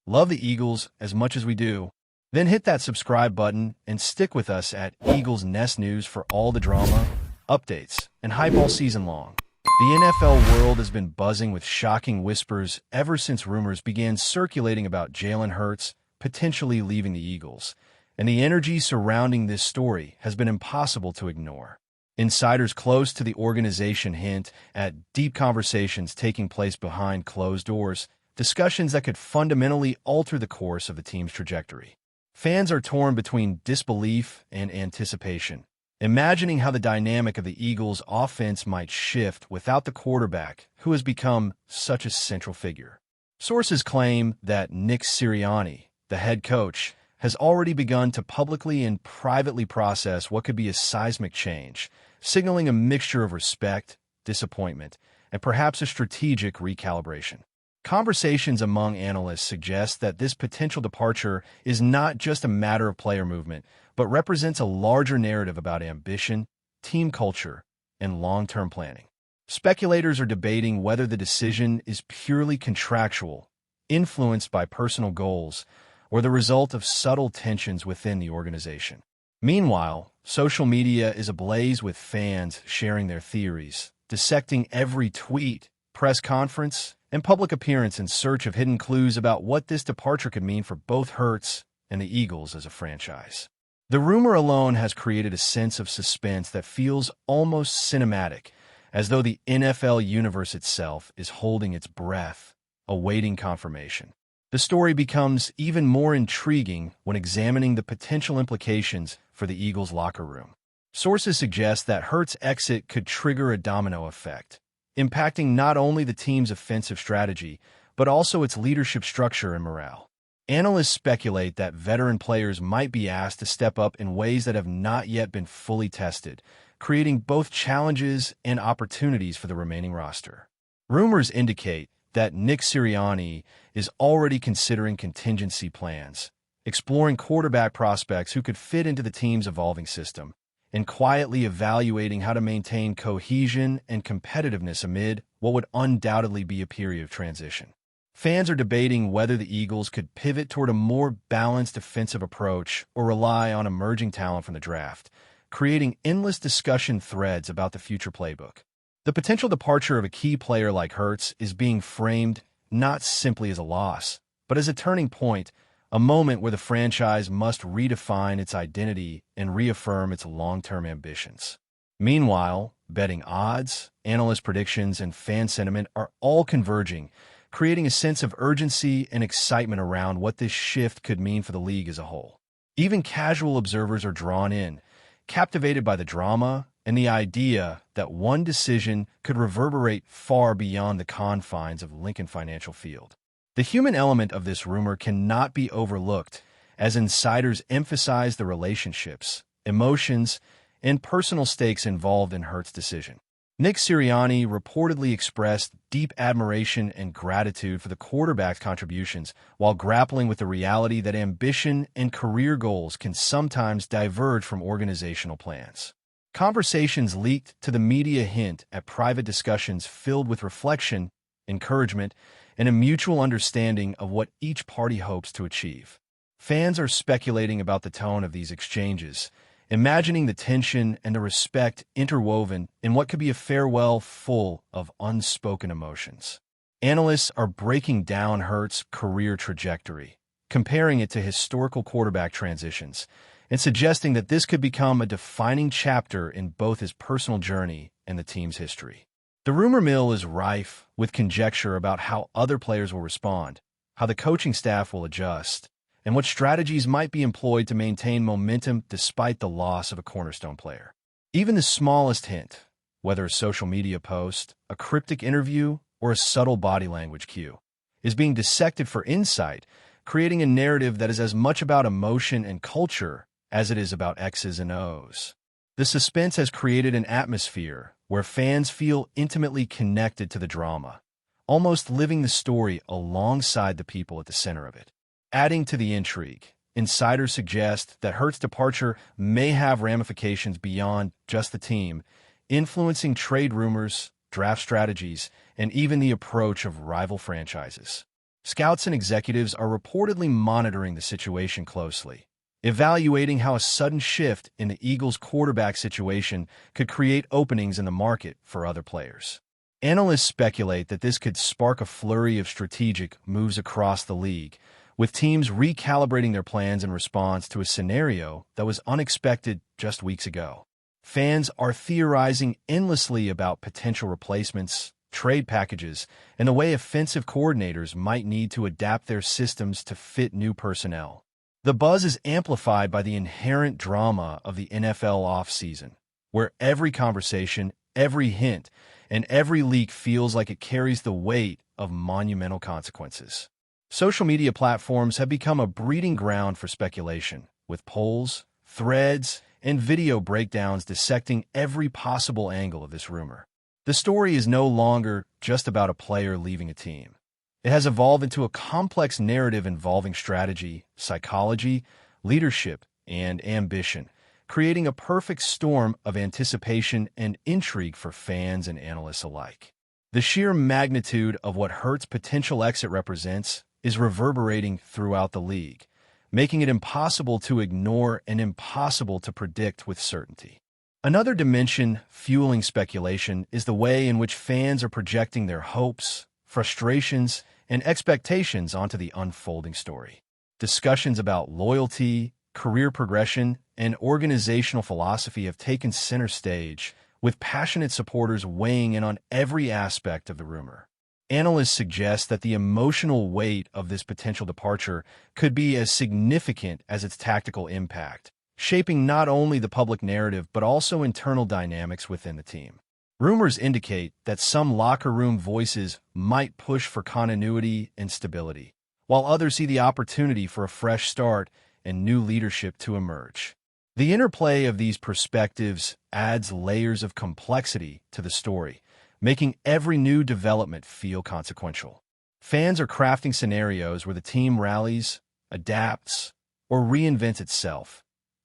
Love the Eagles as much as we do? Then hit that subscribe button and stick with us at Eagles Nest News for all the drama, updates, and hype all season long. The NFL world has been buzzing with shocking whispers ever since rumors began circulating about Jalen Hurts potentially leaving the Eagles, and the energy surrounding this story has been impossible to ignore. Insiders close to the organization hint at deep conversations taking place behind closed doors, discussions that could fundamentally alter the course of the team's trajectory. Fans are torn between disbelief and anticipation, imagining how the dynamic of the Eagles' offense might shift without the quarterback who has become such a central figure. Sources claim that Nick Sirianni, the head coach, has already begun to publicly and privately process what could be a seismic change, signaling a mixture of respect, disappointment, and perhaps a strategic recalibration. Conversations among analysts suggest that this potential departure is not just a matter of player movement, but represents a larger narrative about ambition, team culture, and long-term planning. Speculators are debating whether the decision is purely contractual, influenced by personal goals, or the result of subtle tensions within the organization. Meanwhile, social media is ablaze with fans sharing their theories, dissecting every tweet, press conference, and public appearance in search of hidden clues about what this departure could mean for both Hurts and the Eagles as a franchise. The rumor alone has created a sense of suspense that feels almost cinematic, as though the NFL universe itself is holding its breath, awaiting confirmation. The story becomes even more intriguing when examining the potential implications for the Eagles' locker room. Sources suggest that Hurts' exit could trigger a domino effect, impacting not only the team's offensive strategy, but also its leadership structure and morale. Analysts speculate that veteran players might be asked to step up in ways that have not yet been fully tested, creating both challenges and opportunities for the remaining roster. Rumors indicate that Nick Sirianni is already considering contingency plans, exploring quarterback prospects who could fit into the team's evolving system, and quietly evaluating how to maintain cohesion and competitiveness amid what would undoubtedly be a period of transition. Fans are debating whether the Eagles could pivot toward a more balanced defensive approach or rely on emerging talent from the draft, creating endless discussion threads about the future playbook. The potential departure of a key player like Hurts is being framed not simply as a loss, but as a turning point, a moment where the franchise must redefine its identity and reaffirm its long-term ambitions. Meanwhile, betting odds, analyst predictions, and fan sentiment are all converging, creating a sense of urgency and excitement around what this shift could mean for the league as a whole. Even casual observers are drawn in, captivated by the drama and the idea that one decision could reverberate far beyond the confines of Lincoln Financial Field. The human element of this rumor cannot be overlooked, as insiders emphasize the relationships, emotions, and personal stakes involved in Hurts' decision. Nick Sirianni reportedly expressed deep admiration and gratitude for the quarterback's contributions while grappling with the reality that ambition and career goals can sometimes diverge from organizational plans. Conversations leaked to the media hint at private discussions filled with reflection, encouragement, and a mutual understanding of what each party hopes to achieve. Fans are speculating about the tone of these exchanges, imagining the tension and the respect interwoven in what could be a farewell full of unspoken emotions. Analysts are breaking down Hurts' career trajectory, comparing it to historical quarterback transitions, and suggesting that this could become a defining chapter in both his personal journey and the team's history. The rumor mill is rife with conjecture about how other players will respond, how the coaching staff will adjust, and what strategies might be employed to maintain momentum despite the loss of a cornerstone player. Even the smallest hint, whether a social media post, a cryptic interview, or a subtle body language cue, is being dissected for insight, creating a narrative that is as much about emotion and culture as it is about X's and O's. The suspense has created an atmosphere where fans feel intimately connected to the drama, almost living the story alongside the people at the center of it. Adding to the intrigue, insiders suggest that Hurts' departure may have ramifications beyond just the team, influencing trade rumors, draft strategies, and even the approach of rival franchises. Scouts and executives are reportedly monitoring the situation closely, evaluating how a sudden shift in the Eagles' quarterback situation could create openings in the market for other players. Analysts speculate that this could spark a flurry of strategic moves across the league, with teams recalibrating their plans in response to a scenario that was unexpected just weeks ago. Fans are theorizing endlessly about potential replacements, trade packages, and the way offensive coordinators might need to adapt their systems to fit new personnel. The buzz is amplified by the inherent drama of the NFL offseason, where every conversation, every hint, and every leak feels like it carries the weight of monumental consequences. Social media platforms have become a breeding ground for speculation, with polls, threads, and video breakdowns dissecting every possible angle of this rumor. The story is no longer just about a player leaving a team. It has evolved into a complex narrative involving strategy, psychology, leadership, and ambition, creating a perfect storm of anticipation and intrigue for fans and analysts alike. The sheer magnitude of what Hurts' potential exit represents is reverberating throughout the league, making it impossible to ignore and impossible to predict with certainty. Another dimension fueling speculation is the way in which fans are projecting their hopes, frustrations, and expectations onto the unfolding story. Discussions about loyalty, career progression, and organizational philosophy have taken center stage, with passionate supporters weighing in on every aspect of the rumor. Analysts suggest that the emotional weight of this potential departure could be as significant as its tactical impact, shaping not only the public narrative but also internal dynamics within the team. Rumors indicate that some locker room voices might push for continuity and stability, while others see the opportunity for a fresh start and new leadership to emerge. The interplay of these perspectives adds layers of complexity to the story, making every new development feel consequential. Fans are crafting scenarios where the team rallies, adapts, or reinvents itself,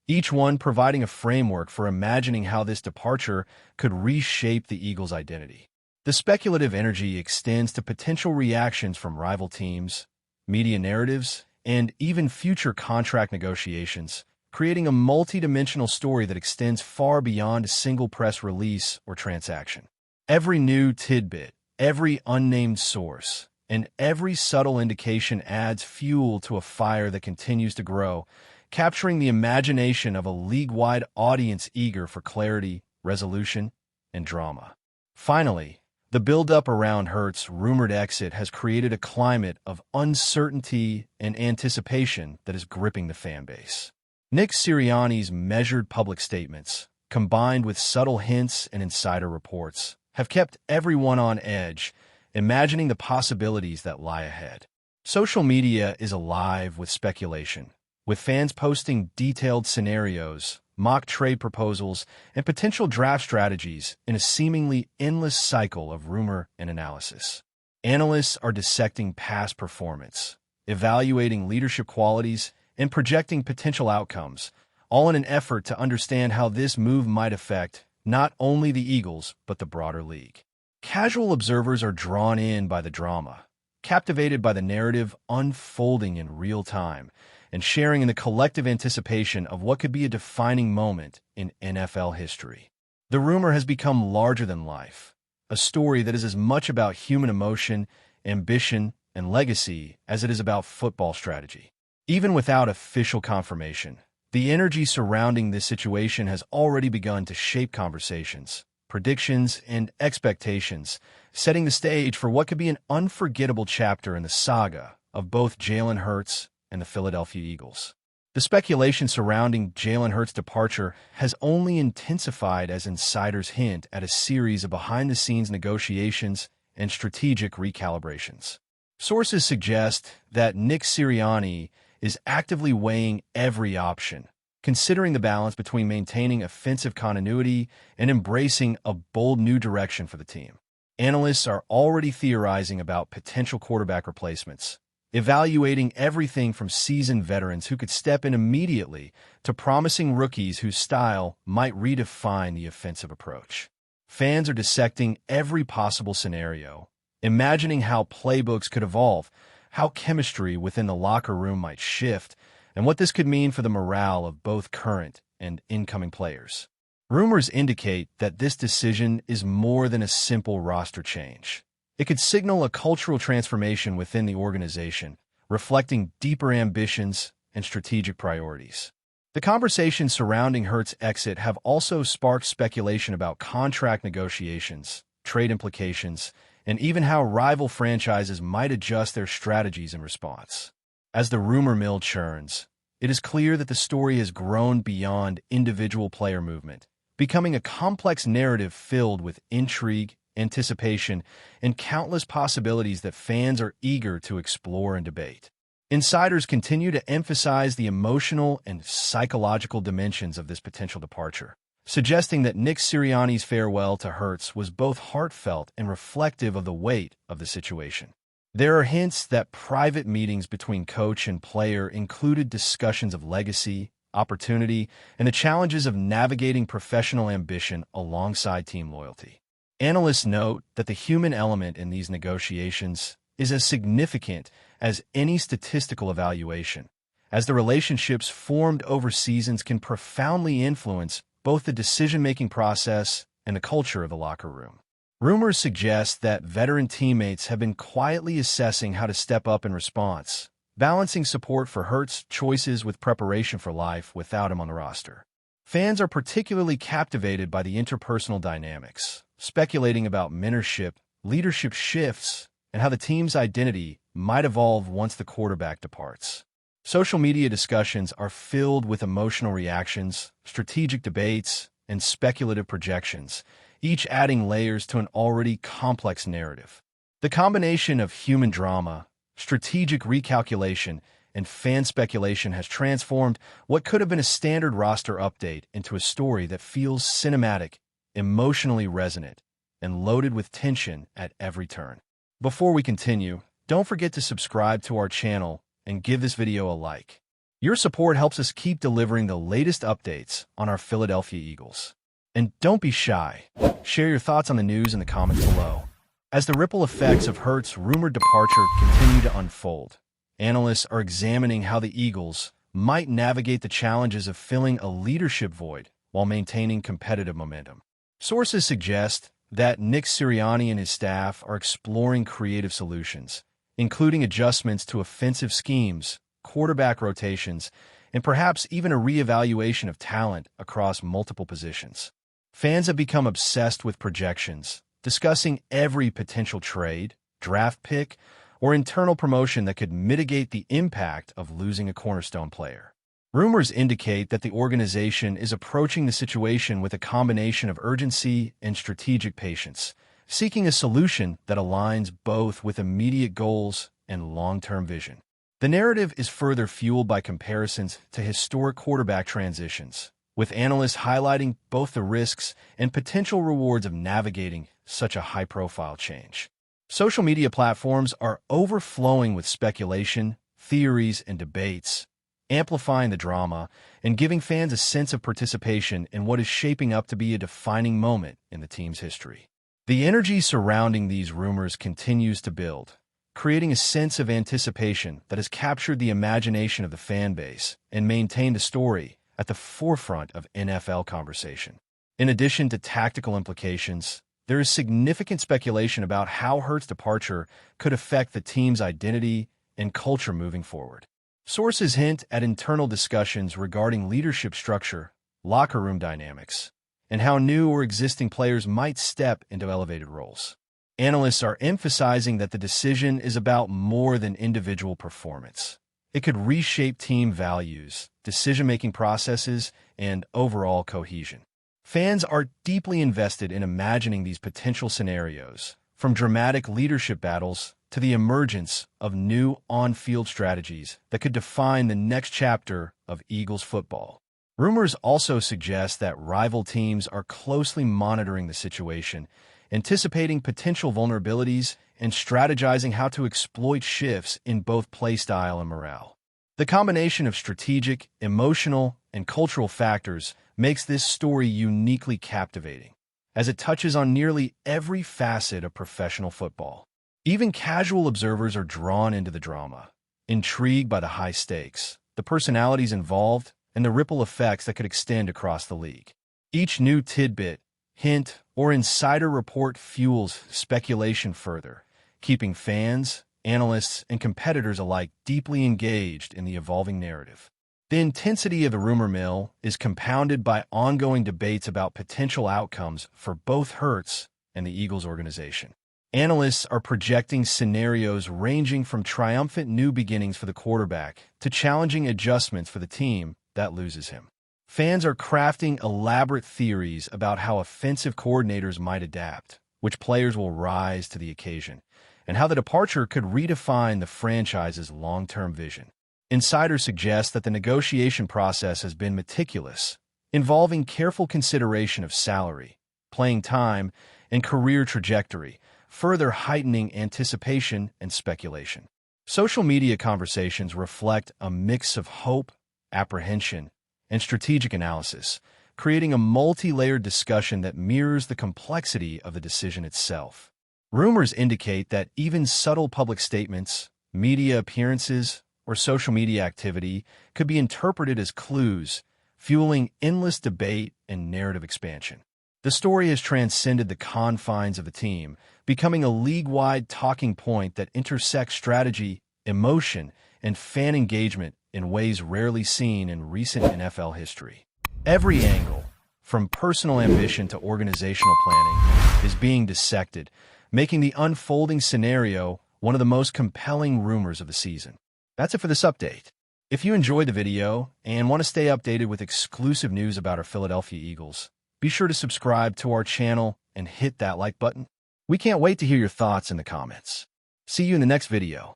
each one providing a framework for imagining how this departure could reshape the Eagles' identity. The speculative energy extends to potential reactions from rival teams, media narratives, and even future contract negotiations, creating a multi-dimensional story that extends far beyond a single press release or transaction. Every new tidbit, every unnamed source, and every subtle indication adds fuel to a fire that continues to grow, capturing the imagination of a league-wide audience eager for clarity, resolution, and drama. Finally, the build-up around Hurts' rumored exit has created a climate of uncertainty and anticipation that is gripping the fan base. Nick Sirianni's measured public statements, combined with subtle hints and insider reports, have kept everyone on edge, imagining the possibilities that lie ahead. Social media is alive with speculation, with fans posting detailed scenarios, mock trade proposals, and potential draft strategies in a seemingly endless cycle of rumor and analysis. Analysts are dissecting past performance, evaluating leadership qualities, and projecting potential outcomes, all in an effort to understand how this move might affect not only the Eagles, but the broader league. Casual observers are drawn in by the drama, captivated by the narrative unfolding in real time, and sharing in the collective anticipation of what could be a defining moment in NFL history. The rumor has become larger than life, a story that is as much about human emotion, ambition, and legacy as it is about football strategy. Even without official confirmation, the energy surrounding this situation has already begun to shape conversations, predictions, and expectations, setting the stage for what could be an unforgettable chapter in the saga of both Jalen Hurts and the Philadelphia Eagles. The speculation surrounding Jalen Hurts' departure has only intensified as insiders hint at a series of behind-the-scenes negotiations and strategic recalibrations. Sources suggest that Nick Sirianni is actively weighing every option, considering the balance between maintaining offensive continuity and embracing a bold new direction for the team. Analysts are already theorizing about potential quarterback replacements, evaluating everything from seasoned veterans who could step in immediately to promising rookies whose style might redefine the offensive approach. Fans are dissecting every possible scenario, imagining how playbooks could evolve, how chemistry within the locker room might shift, and what this could mean for the morale of both current and incoming players. Rumors indicate that this decision is more than a simple roster change. It could signal a cultural transformation within the organization, reflecting deeper ambitions and strategic priorities. The conversations surrounding Hurts' exit have also sparked speculation about contract negotiations, trade implications, and even how rival franchises might adjust their strategies in response. As the rumor mill churns, it is clear that the story has grown beyond individual player movement, becoming a complex narrative filled with intrigue, anticipation, and countless possibilities that fans are eager to explore and debate. Insiders continue to emphasize the emotional and psychological dimensions of this potential departure, suggesting that Nick Sirianni's farewell to Hurts was both heartfelt and reflective of the weight of the situation. There are hints that private meetings between coach and player included discussions of legacy, opportunity, and the challenges of navigating professional ambition alongside team loyalty. Analysts note that the human element in these negotiations is as significant as any statistical evaluation, as the relationships formed over seasons can profoundly influence both the decision-making process and the culture of the locker room. Rumors suggest that veteran teammates have been quietly assessing how to step up in response, balancing support for Hurts' choices with preparation for life without him on the roster. Fans are particularly captivated by the interpersonal dynamics, speculating about mentorship, leadership shifts, and how the team's identity might evolve once the quarterback departs. Social media discussions are filled with emotional reactions, strategic debates, and speculative projections, each adding layers to an already complex narrative. The combination of human drama, strategic recalculation, and fan speculation has transformed what could have been a standard roster update into a story that feels cinematic, emotionally resonant, and loaded with tension at every turn. Before we continue, don't forget to subscribe to our channel and give this video a like. Your support helps us keep delivering the latest updates on our Philadelphia Eagles. And don't be shy. Share your thoughts on the news in the comments below. As the ripple effects of Hurts' rumored departure continue to unfold, analysts are examining how the Eagles might navigate the challenges of filling a leadership void while maintaining competitive momentum. Sources suggest that Nick Sirianni and his staff are exploring creative solutions, including adjustments to offensive schemes, quarterback rotations, and perhaps even a reevaluation of talent across multiple positions. Fans have become obsessed with projections, discussing every potential trade, draft pick, or internal promotion that could mitigate the impact of losing a cornerstone player. Rumors indicate that the organization is approaching the situation with a combination of urgency and strategic patience, seeking a solution that aligns both with immediate goals and long-term vision. The narrative is further fueled by comparisons to historic quarterback transitions, with analysts highlighting both the risks and potential rewards of navigating such a high-profile change. Social media platforms are overflowing with speculation, theories, and debates, amplifying the drama and giving fans a sense of participation in what is shaping up to be a defining moment in the team's history. The energy surrounding these rumors continues to build, creating a sense of anticipation that has captured the imagination of the fan base and maintained the story at the forefront of NFL conversation. In addition to tactical implications, there is significant speculation about how Hurts' departure could affect the team's identity and culture moving forward. Sources hint at internal discussions regarding leadership structure, locker room dynamics, and how new or existing players might step into elevated roles. Analysts are emphasizing that the decision is about more than individual performance. It could reshape team values, decision-making processes, and overall cohesion. Fans are deeply invested in imagining these potential scenarios, from dramatic leadership battles to the emergence of new on-field strategies that could define the next chapter of Eagles football. Rumors also suggest that rival teams are closely monitoring the situation, anticipating potential vulnerabilities and strategizing how to exploit shifts in both play style and morale. The combination of strategic, emotional, and cultural factors makes this story uniquely captivating, as it touches on nearly every facet of professional football. Even casual observers are drawn into the drama, intrigued by the high stakes, the personalities involved, and the ripple effects that could extend across the league. Each new tidbit, hint, or insider report fuels speculation further, keeping fans, analysts, and competitors alike deeply engaged in the evolving narrative. The intensity of the rumor mill is compounded by ongoing debates about potential outcomes for both Hurts and the Eagles organization. Analysts are projecting scenarios ranging from triumphant new beginnings for the quarterback to challenging adjustments for the team that loses him. Fans are crafting elaborate theories about how offensive coordinators might adapt, which players will rise to the occasion, and how the departure could redefine the franchise's long-term vision. Insiders suggest that the negotiation process has been meticulous, involving careful consideration of salary, playing time, and career trajectory, further heightening anticipation and speculation. Social media conversations reflect a mix of hope, apprehension, and strategic analysis, creating a multi-layered discussion that mirrors the complexity of the decision itself. Rumors indicate that even subtle public statements, media appearances, or social media activity could be interpreted as clues, fueling endless debate and narrative expansion. The story has transcended the confines of the team, becoming a league-wide talking point that intersects strategy, emotion, and fan engagement in ways rarely seen in recent NFL history. Every angle, from personal ambition to organizational planning, is being dissected, making the unfolding scenario one of the most compelling rumors of the season. That's it for this update. If you enjoyed the video and want to stay updated with exclusive news about our Philadelphia Eagles, be sure to subscribe to our channel and hit that like button. We can't wait to hear your thoughts in the comments. See you in the next video.